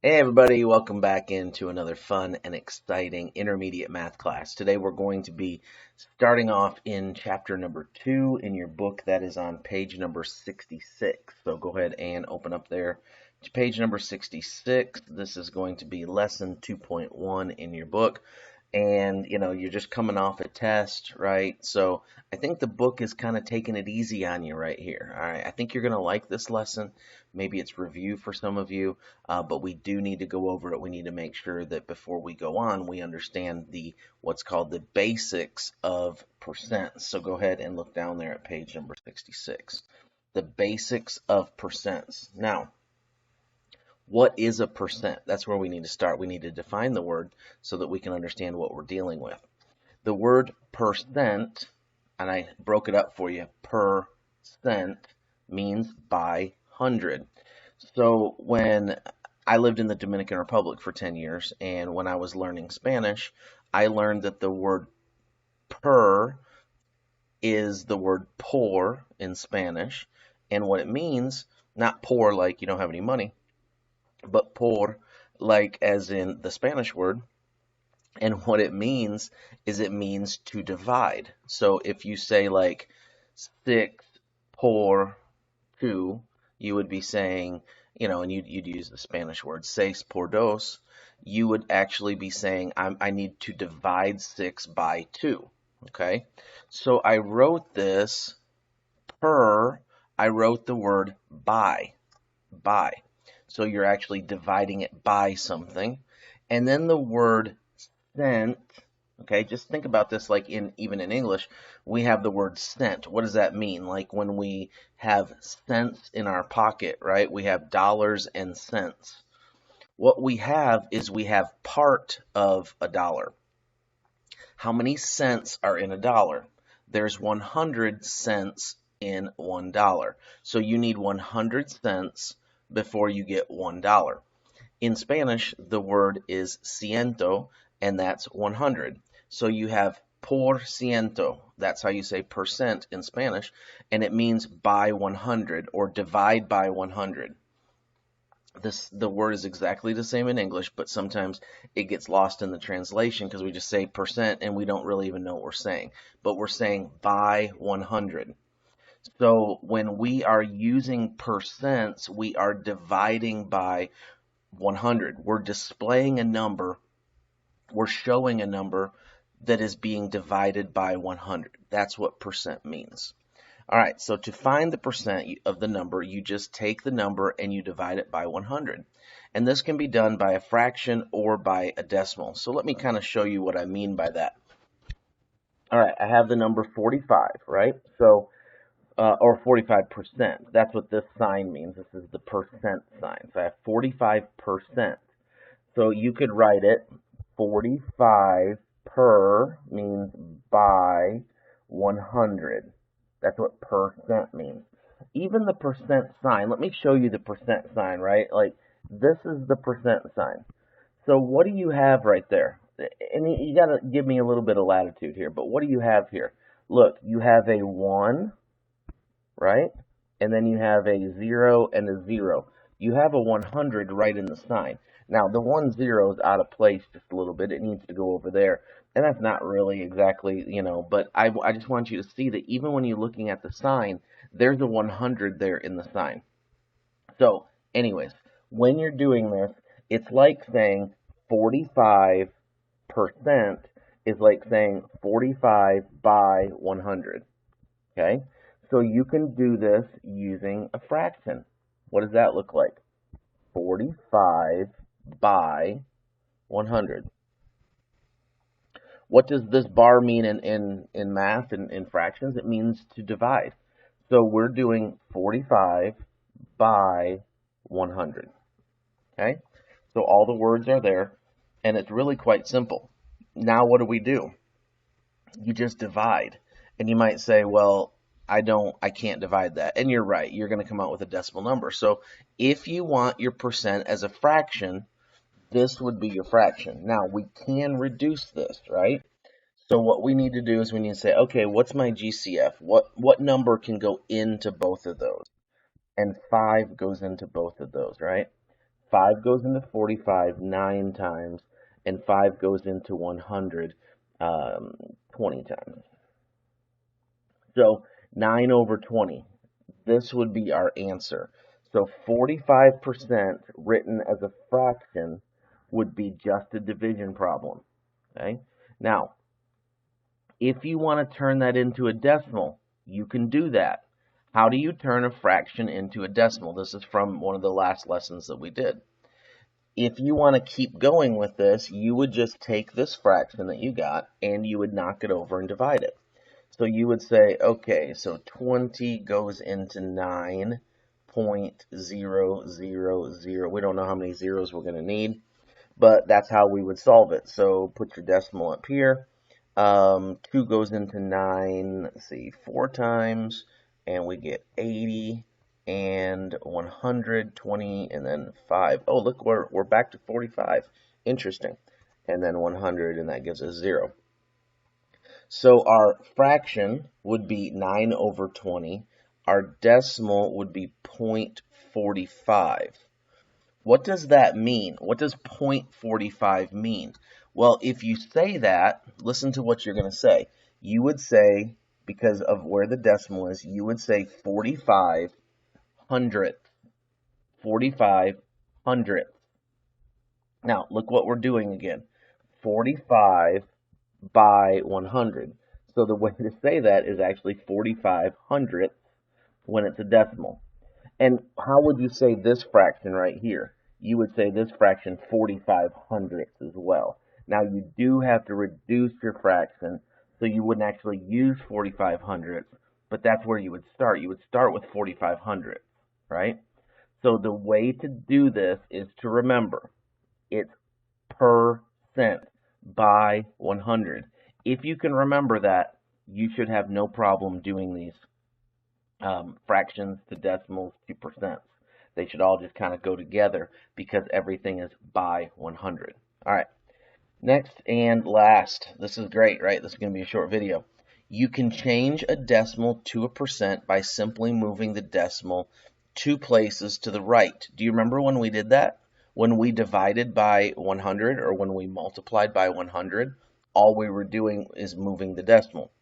Hey everybody, welcome back into another fun and exciting intermediate math class. Today we're going to be starting off in chapter number 2 in your book that is on page number 66. So go ahead and open up there to page number 66. This is going to be lesson 2.1 in your book. And you're just coming off a test, right? So I think the book is kind of taking it easy on you right here. All right, I think you're going to like this lesson. Maybe it's review for some of you, but we do need to go over it. We need to make sure that before we go on, we understand what's called the basics of percents. So go ahead and look down there at page number 66. The basics of percents. Now, what is a percent? That's where we need to start. We need to define the word so that we can understand what we're dealing with. The word percent, and I broke it up for you, percent means by hundred. So when I lived in the Dominican Republic for 10 years, and when I was learning Spanish, I learned that the word per is the word por in Spanish, and what it means, not poor like you don't have any money, but por like as in the Spanish word. And what it means is it means to divide. So if you say like 6 por 2, you would be saying, and you'd use the Spanish word seis por dos. You would actually be saying, I need to divide 6 by 2. Okay? So I wrote this I wrote the word by. So you're actually dividing it by something. And then the word cent, okay, just think about this like even in English, we have the word cent. What does that mean? Like when we have cents in our pocket, right? We have dollars and cents. What we have is we have part of a dollar. How many cents are in a dollar? There's 100 cents in $1. So you need 100 cents before you get $1. In Spanish, the word is ciento, and that's 100. So you have por ciento. That's how you say percent in Spanish, and it means by 100 or divide by 100. The word is exactly the same in English, but sometimes it gets lost in the translation because we just say percent and we don't really even know what we're saying. But we're saying by 100. So when we are using percents, we are dividing by 100. We're displaying a number. We're showing a number that is being divided by 100. That's what percent means. All right, so to find the percent of the number, you just take the number and you divide it by 100. And this can be done by a fraction or by a decimal. So let me kind of show you what I mean by that. All right, I have the number 45, right? So, or 45%. That's what this sign means. This is the percent sign. So I have 45%. So you could write it 45 per means by 100. That's what percent means. Even the percent sign, let me show you the percent sign, right? Like this is the percent sign. So what do you have right there? And you got to give me a little bit of latitude here, but what do you have here? Look, you have a 1, right? And then you have a 0 and a 0. You have a 100 right in the sign. Now, the 1 0 is out of place just a little bit. It needs to go over there. And that's not really exactly, but I just want you to see that even when you're looking at the sign, there's a 100 there in the sign. So, anyways, when you're doing this, it's like saying 45% is like saying 45 by 100. Okay? So you can do this using a fraction. What does that look like? 45 by 100. What does this bar mean in math and in fractions? It means to divide. So we're doing 45 by 100. Okay? So all the words are there, and it's really quite simple. Now what do? You just divide. And you might say, well, I can't divide that. And you're right. You're going to come out with a decimal number. So if you want your percent as a fraction, this would be your fraction. Now, we can reduce this, right? So what we need to do is we need to say, okay, what's my GCF? What number can go into both of those? And 5 goes into both of those, right? 5 goes into 45 9 times, and 5 goes into 100 20 times. So 9 over 20, this would be our answer. So 45% written as a fraction would be just a division problem. Okay? Now, if you want to turn that into a decimal, you can do that. How do you turn a fraction into a decimal? This is from one of the last lessons that we did. If you want to keep going with this, you would just take this fraction that you got and you would knock it over and divide it. So you would say, okay, so 20 goes into 9.000. We don't know how many zeros we're going to need, but that's how we would solve it. So put your decimal up here. 2 goes into 9, let's see, 4 times, and we get 80 and 120, and then 5. Oh, look, we're back to 45. Interesting. And then 100, and that gives us 0. So our fraction would be 9 over 20. Our decimal would be 0.45. What does that mean? What does 0.45 mean? Well, if you say that, listen to what you're going to say. You would say, because of where the decimal is, you would say 45 hundredths. 45 hundredths. Now, look what we're doing again. 45 by 100. So the way to say that is actually 45 hundredths when it's a decimal. And how would you say this fraction right here? You would say this fraction 45 hundredths as well. Now you do have to reduce your fraction, so you wouldn't actually use 45 hundredths, but that's where you would start. You would start with 45 hundredths, right? So the way to do this is to remember, it's percent by 100. If you can remember that, you should have no problem doing these fractions to decimals to percents. They should all just kind of go together because everything is by 100. All right, next and last. This is great, right? This is going to be a short video. You can change a decimal to a percent by simply moving the decimal 2 places to the right. Do you remember when we did that? When we divided by 100 or when we multiplied by 100, all we were doing is moving the decimal.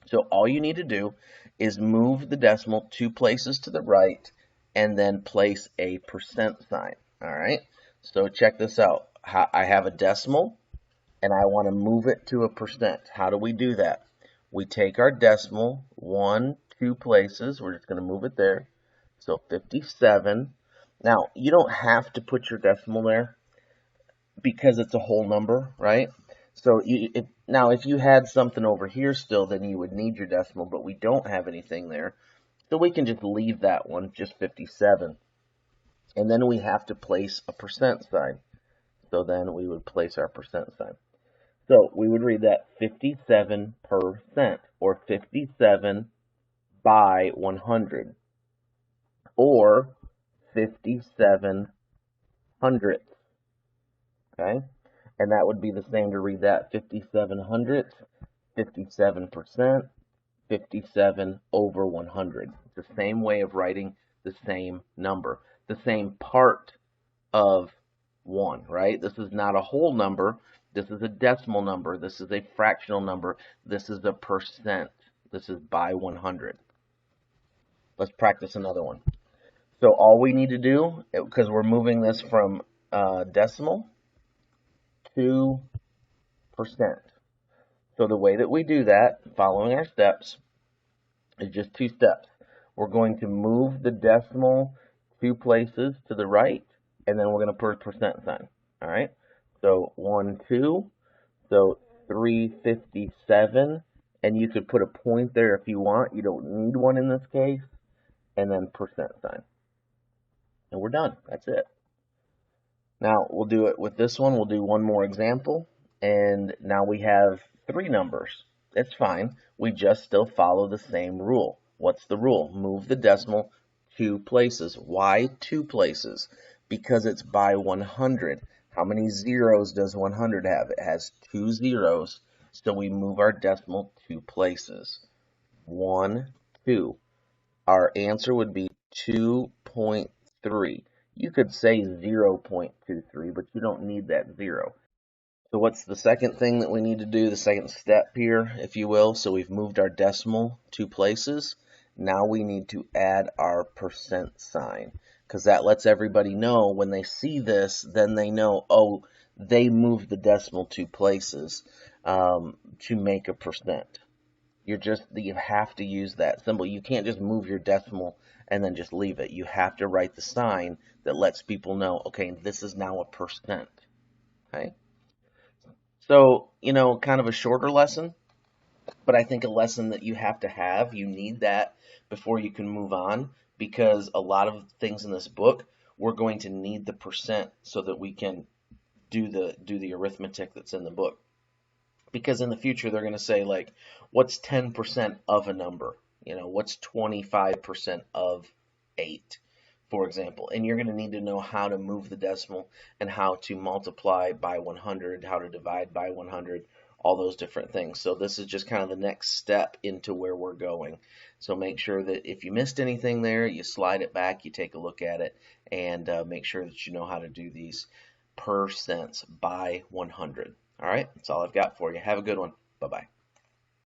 So all you need to do is move the decimal 2 places to the right and then place a percent sign. All right, so check this out. I have a decimal and I want to move it to a percent. How do we do that? We take our decimal 1, 2 places. We're just going to move it there. So 57. Now, you don't have to put your decimal there because it's a whole number, right? So now if you had something over here still, then you would need your decimal, but we don't have anything there. So we can just leave that one, just 57. And then we have to place a percent sign. So then we would place our percent sign. So we would read that 57% or 57 by 100 or 57 hundredths. Okay? And that would be the same to read that 57 hundredths, 57%, 57 over 100. It's the same way of writing the same number, the same part of 1, right? This is not a whole number. This is a decimal number. This is a fractional number. This is a percent. This is by 100. Let's practice another one. So all we need to do, because we're moving this from decimal to percent. So the way that we do that, following our steps, is just 2 steps. We're going to move the decimal 2 places to the right, and then we're going to put a percent sign. All right? So 1, 2, so 357, and you could put a point there if you want. You don't need one in this case, and then percent sign. And we're done. That's it. Now, we'll do it with this one. We'll do one more example, and now we have 3 numbers. It's fine. We just still follow the same rule. What's the rule? Move the decimal 2 places. Why 2 places? Because it's by 100. How many zeros does 100 have? It has 2 zeros, so we move our decimal 2 places. 1, 2. Our answer would be 2.3. You could say 0.23, but you don't need that 0. So what's the second thing that we need to do, the second step here, if you will? So we've moved our decimal 2 places. Now we need to add our percent sign, because that lets everybody know when they see this, then they know, oh, they moved the decimal 2 places to make a percent. You have to use that symbol. You can't just move your decimal and then just leave it. You have to write the sign that lets people know, okay, this is now a percent. Okay? So, kind of a shorter lesson, but I think a lesson that you have to have. You need that before you can move on, because a lot of things in this book, we're going to need the percent so that we can do the arithmetic that's in the book. Because in the future they're going to say, like, what's 10% of a number? What's 25% of 8, for example? And you're going to need to know how to move the decimal and how to multiply by 100, how to divide by 100, all those different things. So this is just kind of the next step into where we're going. So make sure that if you missed anything there, you slide it back, you take a look at it, and make sure that you know how to do these percents by 100. All right, that's all I've got for you. Have a good one. Bye-bye.